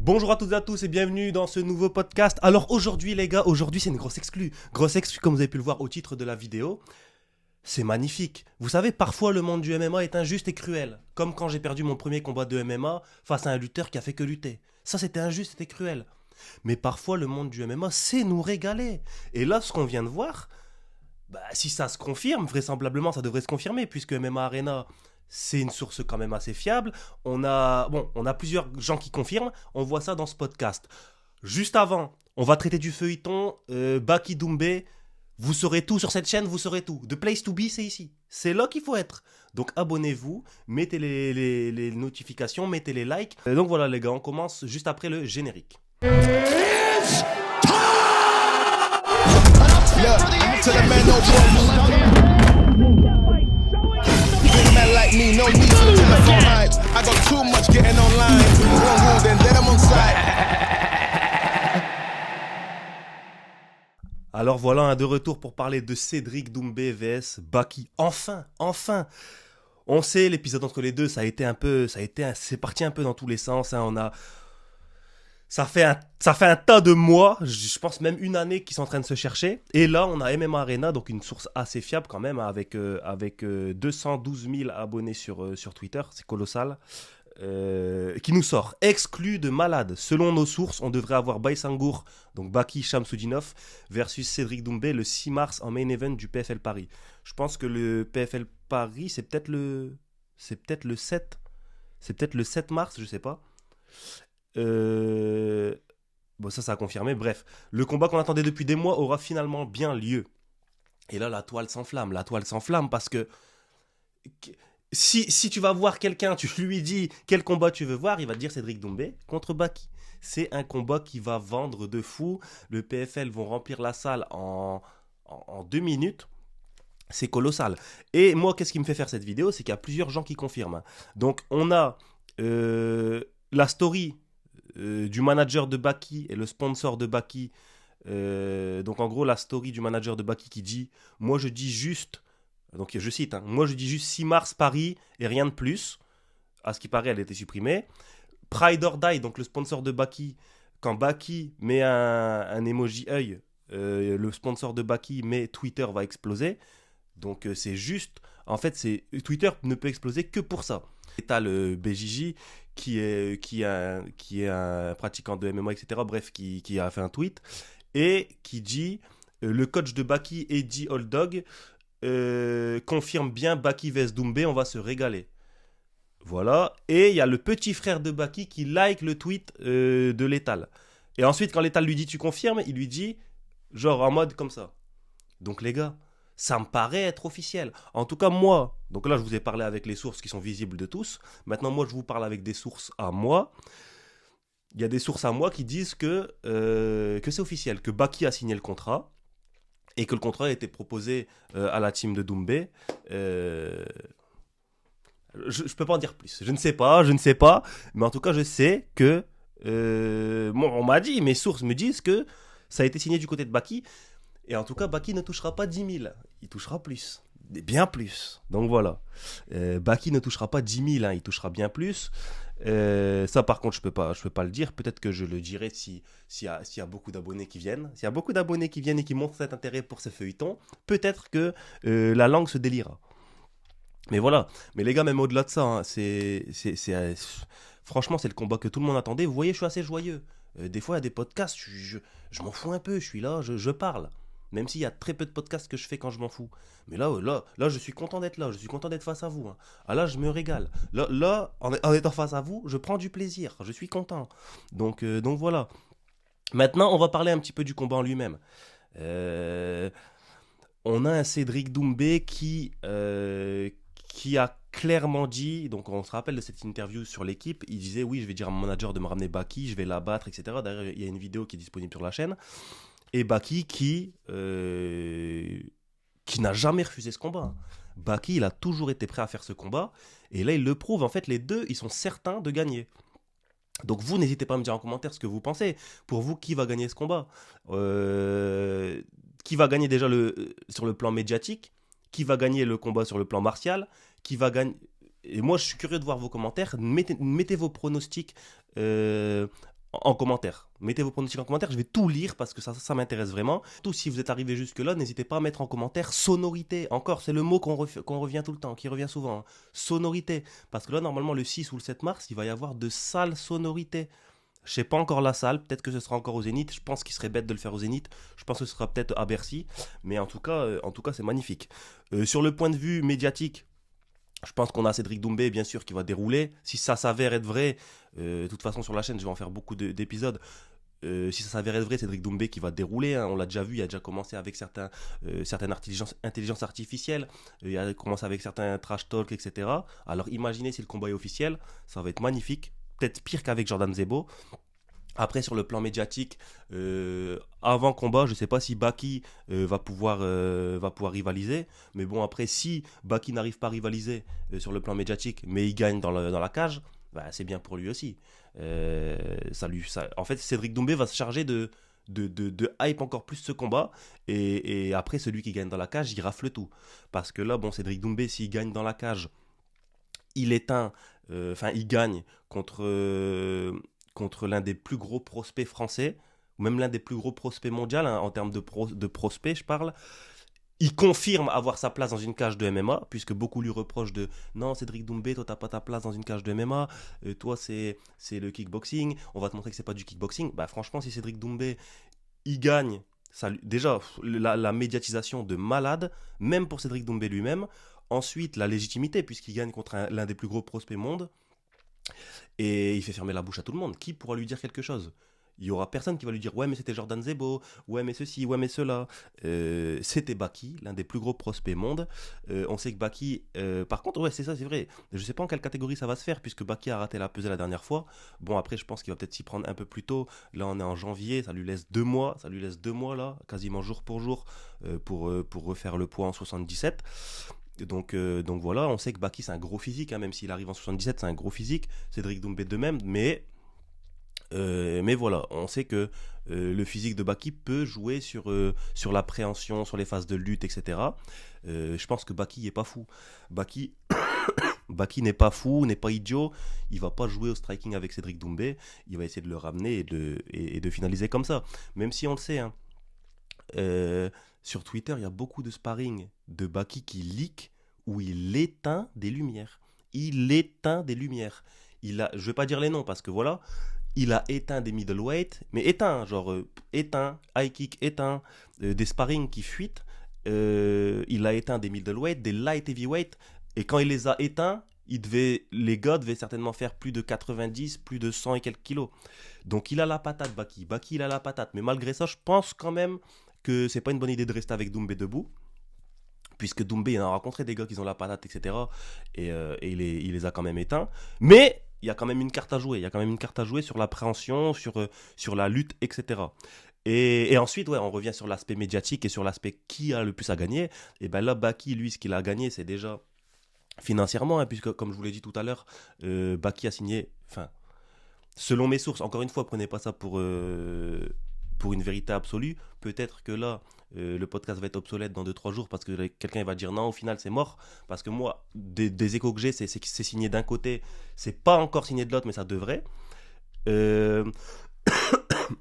Bonjour à toutes et à tous et bienvenue dans ce nouveau podcast. Alors aujourd'hui les gars, aujourd'hui c'est une grosse exclue. Grosse exclue comme vous avez pu le voir au titre de la vidéo. C'est magnifique. Vous savez, parfois le monde du MMA est injuste et cruel. Comme quand j'ai perdu mon premier combat de MMA face à un lutteur qui a fait que lutter. Ça c'était injuste, c'était cruel. Mais parfois le monde du MMA sait nous régaler. Et là ce qu'on vient de voir, si ça se confirme, vraisemblablement ça devrait se confirmer puisque MMA Arena c'est une source quand même assez fiable. On a plusieurs gens qui confirment. On voit ça dans ce podcast. Juste avant, on va traiter du feuilleton Baki Doumbé. Vous saurez tout sur cette chaîne, vous saurez tout. The place to be, c'est ici. C'est là qu'il faut être. Donc abonnez-vous, mettez les notifications, mettez les likes. Donc voilà les gars, on commence juste après le générique. Like me, no need for the telephone hype. I got too much getting online. One rule, then I'm on site. Alors voilà un de retour pour parler de Cédric Doumbé vs Baki. Enfin. On sait l'épisode entre les deux, c'est parti un peu dans tous les sens. Hein. Ça fait un tas de mois, je pense même une année qu'ils sont en train de se chercher. Et là, on a MMA Arena, donc une source assez fiable quand même, avec 212 000 abonnés sur Twitter, c'est colossal, qui nous sort exclu de malade. Selon nos sources, on devrait avoir Baysangour, donc Baki Shamsudinov, versus Cédric Doumbé le 6 mars en main event du PFL Paris. Je pense que le PFL Paris, c'est peut-être le 7 mars, je sais pas. Ça a confirmé. Bref, le combat qu'on attendait depuis des mois aura finalement bien lieu. Et là, la toile s'enflamme parce que si tu vas voir quelqu'un, tu lui dis quel combat tu veux voir, il va te dire Cédric Doumbé contre Baki. C'est un combat qui va vendre de fou. Le PFL vont remplir la salle en 2 minutes. C'est colossal. Et moi, qu'est-ce qui me fait faire cette vidéo? C'est qu'il y a plusieurs gens qui confirment. Donc, on a la story du manager de Baki et le sponsor de Baki. Donc en gros la story du manager de Baki qui dit moi je dis juste, donc je cite, moi je dis juste 6 mars Paris et rien de plus. À ce qui paraît elle a été supprimée. Pride or Die, donc le sponsor de Baki, quand Baki met un emoji œil, le sponsor de Baki met Twitter va exploser. Donc c'est juste, en fait Twitter ne peut exploser que pour ça. Et t'as le BJJ qui est un pratiquant de MMA, etc. Bref, qui a fait un tweet et qui dit le coach de Baki, Eddie Oldog, confirme bien Baki vs Doumbé, on va se régaler. Voilà. Et il y a le petit frère de Baki qui like le tweet de Lethal. Et ensuite, quand Lethal lui dit tu confirmes, il lui dit genre en mode comme ça. Donc les gars, ça me paraît être officiel. En tout cas, moi, donc là, je vous ai parlé avec les sources qui sont visibles de tous. Maintenant, moi, je vous parle avec des sources à moi. Il y a des sources à moi qui disent que c'est officiel, que Baki a signé le contrat et que le contrat a été proposé à la team de Doumbé. Je ne peux pas en dire plus. Je ne sais pas. Mais en tout cas, je sais que... on m'a dit, mes sources me disent que ça a été signé du côté de Baki. Et en tout cas, Baki ne touchera pas 10 000. Il touchera plus. Bien plus. Donc voilà. Baki ne touchera pas 10 000. Il touchera bien plus. Ça, par contre, je peux pas le dire. Peut-être que je le dirai s'il y a beaucoup d'abonnés qui viennent. S'il y a beaucoup d'abonnés qui viennent et qui montrent cet intérêt pour ce feuilleton, peut-être que la langue se déliera. Mais voilà. Mais les gars, même au-delà de ça, franchement, c'est le combat que tout le monde attendait. Vous voyez, je suis assez joyeux. Des fois, il y a des podcasts, je m'en fous un peu. Je suis là, je parle. Même s'il y a très peu de podcasts que je fais quand je m'en fous. Mais là, je suis content d'être là. Je suis content d'être face à vous. Là, je me régale. Là, en étant face à vous, je prends du plaisir. Je suis content. Donc voilà. Maintenant, on va parler un petit peu du combat en lui-même. On a un Cédric Doumbé qui a clairement dit, donc on se rappelle de cette interview sur l'équipe, il disait oui, je vais dire à mon manager de me ramener Baki, je vais l'abattre, etc. D'ailleurs, il y a une vidéo qui est disponible sur la chaîne. Et Baki qui n'a jamais refusé ce combat. Baki, il a toujours été prêt à faire ce combat. Et là, il le prouve. En fait, les deux, ils sont certains de gagner. Donc vous, n'hésitez pas à me dire en commentaire ce que vous pensez. Pour vous, qui va gagner ce combat Qui va gagner déjà sur le plan médiatique? Qui va gagner le combat sur le plan martial? Qui va gagner... Et moi, je suis curieux de voir vos commentaires. Mettez vos pronostics en commentaire. Mettez vos pronostics en commentaire, je vais tout lire parce que ça m'intéresse vraiment. Tout si vous êtes arrivé jusque-là, n'hésitez pas à mettre en commentaire sonorité. Encore, c'est le mot qu'on revient tout le temps, qui revient souvent. Hein. Sonorité. Parce que là, normalement, le 6 ou le 7 mars, il va y avoir de sales sonorités. Je sais pas encore la salle, peut-être que ce sera encore au Zénith. Je pense qu'il serait bête de le faire au Zénith. Je pense que ce sera peut-être à Bercy. Mais en tout cas, c'est magnifique. Sur le point de vue médiatique, je pense qu'on a Cédric Doumbé, bien sûr, qui va dérouler. Si ça s'avère être vrai, de toute façon, sur la chaîne, je vais en faire beaucoup d'épisodes. Si ça s'avère être vrai, Cédric Doumbé qui va dérouler. Hein, on l'a déjà vu, il a déjà commencé avec certaines intelligences artificielles. Il a commencé avec certains trash talk, etc. Alors imaginez si le combat est officiel, ça va être magnifique. Peut-être pire qu'avec Jordan Zebo. Après, sur le plan médiatique, avant combat, je ne sais pas si Baki va pouvoir rivaliser. Mais bon, après, si Baki n'arrive pas à rivaliser sur le plan médiatique, mais il gagne dans la cage, bah, c'est bien pour lui aussi. En fait, Cédric Doumbé va se charger de hype encore plus ce combat. Et après, celui qui gagne dans la cage, il rafle tout. Parce que là, bon, Cédric Doumbé, s'il gagne dans la cage, il gagne contre l'un des plus gros prospects français, ou même l'un des plus gros prospects mondiaux, hein, en termes de prospects, je parle. Il confirme avoir sa place dans une cage de MMA, puisque beaucoup lui reprochent de non, Cédric Doumbé, toi t'as pas ta place dans une cage de MMA, toi c'est le kickboxing, on va te montrer que c'est pas du kickboxing. Bah franchement, si Cédric Doumbé il gagne, déjà la médiatisation de malade, même pour Cédric Doumbé lui-même. Ensuite, la légitimité, puisqu'il gagne contre l'un des plus gros prospects monde. Et il fait fermer la bouche à tout le monde. Qui pourra lui dire quelque chose? Il y aura personne qui va lui dire ouais mais c'était Jordan Zebo, ouais mais ceci, ouais mais cela. C'était Baki, l'un des plus gros prospects monde. On sait que Baki, par contre ouais c'est ça, c'est vrai. Je sais pas en quelle catégorie ça va se faire puisque Baki a raté la pesée la dernière fois. Bon après je pense qu'il va peut-être s'y prendre un peu plus tôt. Là on est en janvier, ça lui laisse 2 mois, là, quasiment jour pour jour pour refaire le poids en 77. Donc voilà, on sait que Baki c'est un gros physique, hein, même s'il arrive en 77, c'est un gros physique. Cédric Doumbé de même, mais voilà, on sait que le physique de Baki peut jouer sur l'appréhension, sur les phases de lutte, etc. Je pense que Baki n'est pas fou. Baki n'est pas fou, n'est pas idiot. Il va pas jouer au striking avec Cédric Doumbé. Il va essayer de le ramener et de finaliser comme ça. Même si on le sait, hein, sur Twitter, il y a beaucoup de sparring de Baki qui leak où il éteint des lumières. Je vais pas dire les noms parce que voilà, il a éteint des middleweight, mais éteint, genre éteint, high kick éteint, des sparring qui fuitent. Il a éteint des middleweight, des light heavyweight, et quand il les a éteints, les gars devaient certainement faire plus de 90, plus de 100 et quelques kilos. Donc il a la patate, Baki. Baki, il a la patate. Mais malgré ça, je pense quand même que c'est pas une bonne idée de rester avec Doumbé debout. Puisque Doumbé, il a rencontré des gars qui ont la patate, etc. Et il les a quand même éteints. Mais il y a quand même une carte à jouer. Il y a quand même une carte à jouer sur l'appréhension, sur la lutte, etc. Et ensuite, ouais, on revient sur l'aspect médiatique et sur l'aspect qui a le plus à gagner. Et bien là, Baki, lui, ce qu'il a gagné, c'est déjà financièrement, hein, puisque comme je vous l'ai dit tout à l'heure, Baki a signé, enfin, selon mes sources, encore une fois, prenez pas ça pour une vérité absolue. Peut-être que là, le podcast va être obsolète dans 2-3 jours parce que quelqu'un va dire non, au final c'est mort. Parce que moi, des échos que j'ai, c'est que c'est signé d'un côté, c'est pas encore signé de l'autre, mais ça devrait.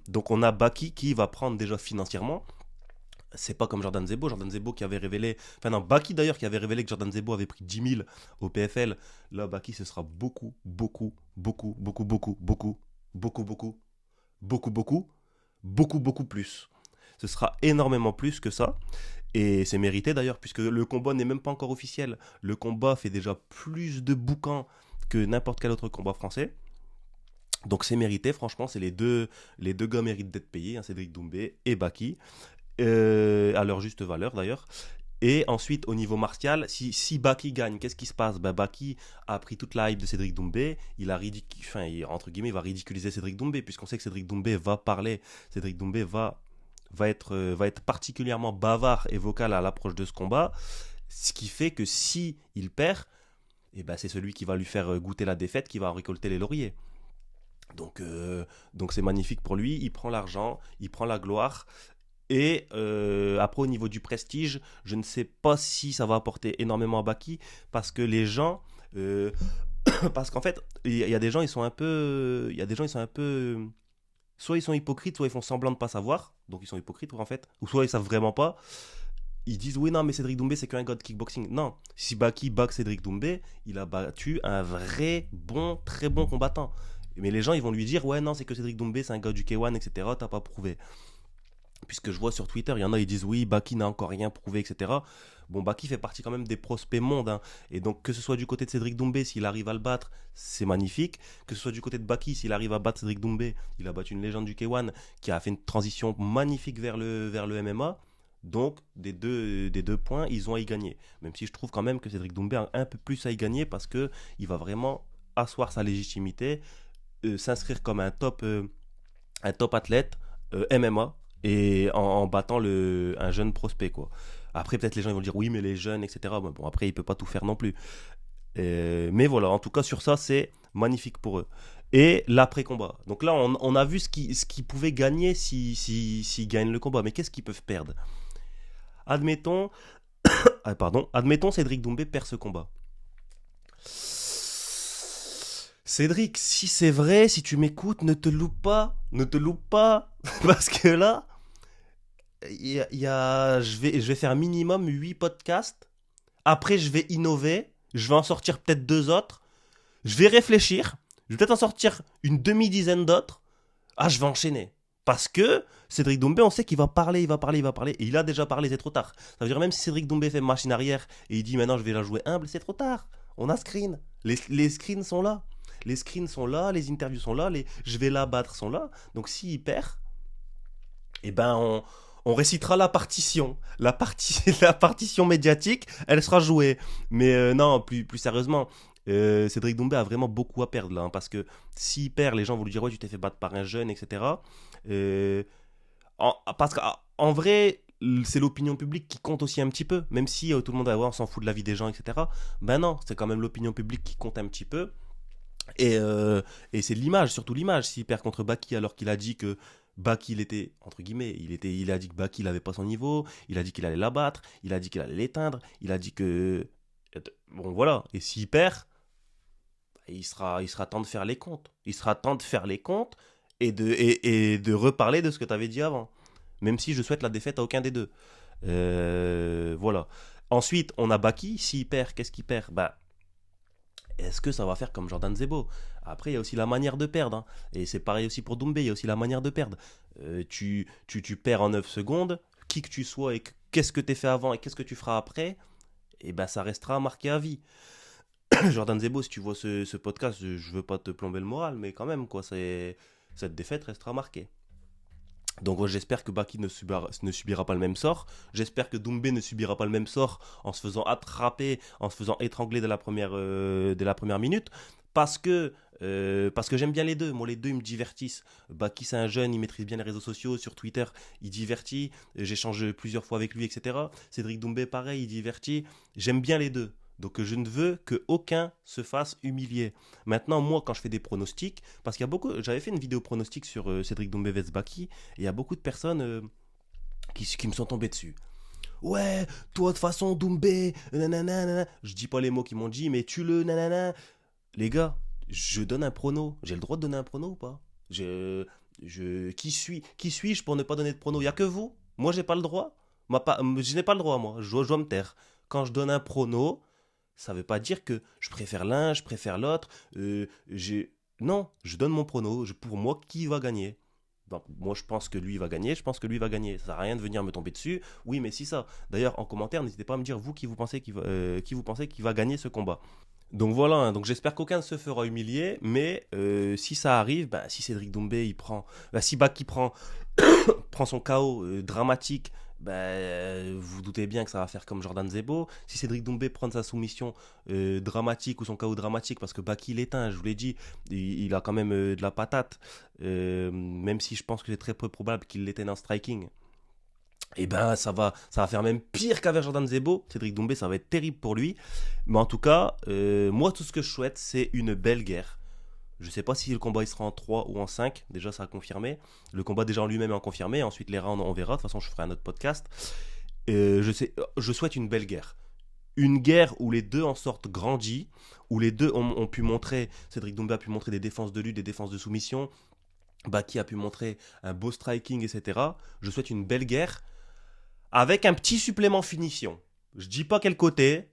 Donc on a Baki qui va prendre déjà financièrement. C'est pas comme Jordan Zebo qui avait révélé, enfin non, Baki d'ailleurs qui avait révélé que Jordan Zebo avait pris 10 000 au PFL. Là, Baki, ce sera beaucoup plus. Ce sera énormément plus que ça. Et c'est mérité d'ailleurs, puisque le combat n'est même pas encore officiel. Le combat fait déjà plus de boucans que n'importe quel autre combat français. Donc c'est mérité, franchement, c'est les deux gars méritent d'être payés, hein, Cédric Doumbé et Baki, à leur juste valeur d'ailleurs. Et ensuite, au niveau martial, si Baki gagne, qu'est-ce qui se passe? Baki a pris toute la hype de Cédric Doumbé, il va ridiculiser Cédric Doumbé, puisqu'on sait que Cédric Doumbé va parler, Cédric Doumbé va être particulièrement bavard et vocal à l'approche de ce combat, ce qui fait que si il perd, c'est celui qui va lui faire goûter la défaite qui va en récolter les lauriers. Donc c'est magnifique pour lui, il prend l'argent, il prend la gloire. Et après au niveau du prestige, je ne sais pas si ça va apporter énormément à Baki, parce que les gens parce qu'en fait il y a des gens ils sont un peu soit ils sont hypocrites, soit ils font semblant de pas savoir, donc ils sont hypocrites en fait, ou soit ils savent vraiment pas. Ils disent oui non mais Cédric Doumbé c'est qu'un gars de kickboxing. Non, si Baki bat Cédric Doumbé, il a battu un vrai bon, très bon combattant. Mais les gens ils vont lui dire ouais non c'est que Cédric Doumbé c'est un gars du K1 etc. T'as pas prouvé. Puisque je vois sur Twitter, il y en a, ils disent oui, Baki n'a encore rien prouvé, etc. Bon, Baki fait partie quand même des prospects monde. Hein. Et donc, que ce soit du côté de Cédric Doumbé, s'il arrive à le battre, c'est magnifique. Que ce soit du côté de Baki, s'il arrive à battre Cédric Doumbé, il a battu une légende du K1 qui a fait une transition magnifique vers le MMA. Donc, des deux points, ils ont à y gagner. Même si je trouve quand même que Cédric Doumbé a un peu plus à y gagner parce qu'il va vraiment asseoir sa légitimité, s'inscrire comme un top athlète MMA et en battant un jeune prospect quoi. Après peut-être les gens ils vont dire oui mais les jeunes etc. Bon après il peut pas tout faire non plus. Mais voilà en tout cas sur ça c'est magnifique pour eux. Et l'après-combat. Donc là on a vu ce qui pouvait gagner s'ils gagnent le combat. Mais qu'est-ce qu'ils peuvent perdre? Admettons admettons Cédric Doumbé perd ce combat. Cédric, si c'est vrai, si tu m'écoutes, ne te loupe pas, parce que là, je vais faire minimum 8 podcasts, après je vais innover, je vais en sortir peut-être 2 autres, je vais réfléchir, je vais peut-être en sortir une demi-dizaine d'autres, je vais enchaîner. Parce que Cédric Doumbé, on sait qu'il va parler, et il a déjà parlé, c'est trop tard. Ça veut dire même si Cédric Doumbé fait machine arrière, et il dit maintenant je vais la jouer humble, c'est trop tard. On a screen, les screens sont là. Les screens sont là, les interviews sont là, je vais la battre sont là. Donc s'il perd, eh ben on récitera la partition. La partition médiatique, elle sera jouée. Mais non, plus sérieusement, Cédric Doumbé a vraiment beaucoup à perdre là. Hein, parce que s'il perd, les gens vont lui dire ouais, tu t'es fait battre par un jeune, etc. Parce qu'en vrai, c'est l'opinion publique qui compte aussi un petit peu. Même si tout le monde on s'en fout de la vie des gens, etc. Ben non, c'est quand même l'opinion publique qui compte un petit peu. Et c'est l'image, surtout l'image. S'il perd contre Baki alors qu'il a dit que Baki, il était, entre guillemets, il a dit que Baki, il n'avait pas son niveau, il a dit qu'il allait l'abattre, il a dit qu'il allait l'éteindre, il a dit que... Bon, voilà. Et s'il perd, il sera temps de faire les comptes. Il sera temps de faire les comptes et de reparler de ce que tu avais dit avant. Même si je souhaite la défaite à aucun des deux. Voilà. Ensuite, on a Baki. S'il perd, qu'est-ce qu'il perd? Est-ce que ça va faire comme Jordan Zebo? Après, il y a aussi la manière de perdre. Hein. Et c'est pareil aussi pour Doumbé, il y a aussi la manière de perdre. Tu perds en 9 secondes, qui que tu sois et qu'est-ce que tu as fait avant et qu'est-ce que tu feras après, et ben ça restera marqué à vie. Jordan Zebo, si tu vois ce podcast, je veux pas te plomber le moral, mais quand même, quoi, cette défaite restera marquée. Donc j'espère que Baki ne subira pas le même sort. J'espère que Doumbé ne subira pas le même sort en se faisant attraper, en se faisant étrangler dès la première minute. Parce que j'aime bien les deux. Moi, les deux, ils me divertissent. Baki, c'est un jeune, il maîtrise bien les réseaux sociaux. Sur Twitter, il divertit. J'échange plusieurs fois avec lui, etc. Cédric Doumbé, pareil, il divertit. J'aime bien les deux. Donc je ne veux qu'aucun se fasse humilier. Maintenant, moi, quand je fais des pronostics, parce qu'il y a beaucoup... J'avais fait une vidéo pronostic sur Cédric Doumbé vs Baki, et il y a beaucoup de personnes qui me sont tombées dessus. Ouais, toi, de toute façon, Doumbé, nanana, nanana. Je dis pas les mots qu'ils m'ont dit, mais tue-le, nanana. Les gars, je donne un prono. J'ai le droit de donner un prono ou pas? Qui suis-je pour ne pas donner de prono? Il n'y a que vous? Moi, j'ai pas le droit? Je n'ai pas le droit, moi. Je dois me taire. Quand je donne un prono... Ça veut pas dire que je préfère l'un, je préfère l'autre. Non, je donne mon prono. Pour moi, qui va gagner? Donc, moi, je pense que lui va gagner. Je pense que lui va gagner. Ça sert à rien de venir me tomber dessus. Oui, mais si ça. D'ailleurs, en commentaire, n'hésitez pas à me dire vous qui vous pensez qui vous pensez qui va gagner ce combat. Donc voilà. Hein, donc j'espère qu'aucun ne se fera humilier. Mais si ça arrive, si Cédric Doumbé il prend, si Baki prend son KO dramatique. Vous doutez bien que ça va faire comme Jordan Zebo. Si Cédric Doumbé prend sa soumission dramatique ou son KO dramatique, parce que Baki l'éteint, je vous l'ai dit, il a quand même de la patate, même si je pense que c'est très peu probable qu'il l'éteigne en striking. Et ça va faire même pire qu'avec Jordan Zebo. Cédric Doumbé, ça va être terrible pour lui. Mais en tout cas, moi tout ce que je souhaite, c'est une belle guerre. Je ne sais pas si le combat il sera en 3 ou en 5. Déjà, ça a confirmé. Le combat déjà en lui-même est confirmé. Ensuite, les rounds, on verra. De toute façon, je ferai un autre podcast. Je souhaite une belle guerre. Une guerre où les deux en sortent grandis. Où les deux ont pu montrer... Cédric Doumbé a pu montrer des défenses de lutte, des défenses de soumission. Baki a pu montrer un beau striking, etc. Je souhaite une belle guerre avec un petit supplément finition. Je dis pas quel côté.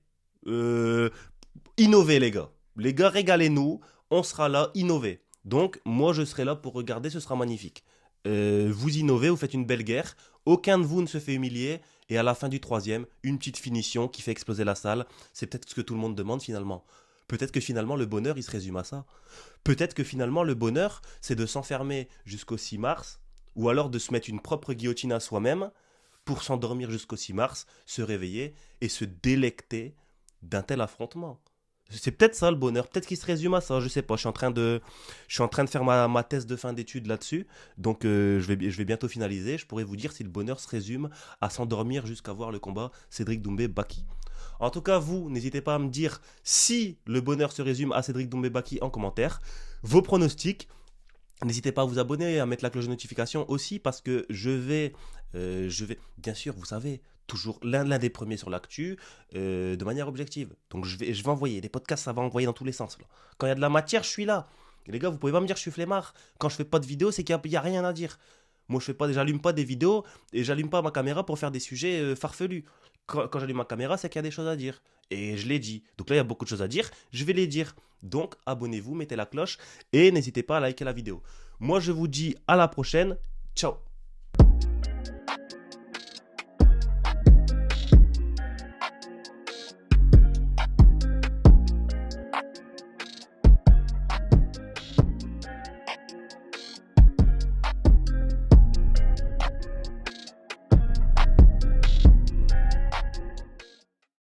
Innovez les gars. Les gars, régalez-nous. On sera là, innovez. Donc, moi, je serai là pour regarder, ce sera magnifique. Vous innovez, vous faites une belle guerre. Aucun de vous ne se fait humilier. Et à la fin du troisième, une petite finition qui fait exploser la salle. C'est peut-être ce que tout le monde demande finalement. Peut-être que finalement, le bonheur, il se résume à ça. Peut-être que finalement, le bonheur, c'est de s'enfermer jusqu'au 6 mars. Ou alors de se mettre une propre guillotine à soi-même pour s'endormir jusqu'au 6 mars, se réveiller et se délecter d'un tel affrontement. C'est peut-être ça le bonheur, peut-être qu'il se résume à ça, je sais pas. Je suis en train de faire ma thèse de fin d'études là-dessus, donc je vais bientôt finaliser. Je pourrais vous dire si le bonheur se résume à s'endormir jusqu'à voir le combat Cédric Doumbé-Baki. En tout cas, vous, n'hésitez pas à me dire si le bonheur se résume à Cédric Doumbé-Baki en commentaire, vos pronostics. N'hésitez pas à vous abonner et à mettre la cloche de notification aussi parce que je vais, bien sûr, vous savez, toujours l'un des premiers sur l'actu de manière objective. Donc je vais envoyer, les podcasts, ça va envoyer dans tous les sens. Là. Quand il y a de la matière, je suis là. Et les gars, vous pouvez pas me dire que je suis flemmard. Quand je fais pas de vidéo, c'est qu'il y a rien à dire. Moi, j'allume pas des vidéos et j'allume pas ma caméra pour faire des sujets farfelus. Quand j'allume ma caméra, c'est qu'il y a des choses à dire. Et je l'ai dit. Donc là, il y a beaucoup de choses à dire. Je vais les dire. Donc, abonnez-vous, mettez la cloche et n'hésitez pas à liker la vidéo. Moi, je vous dis à la prochaine. Ciao.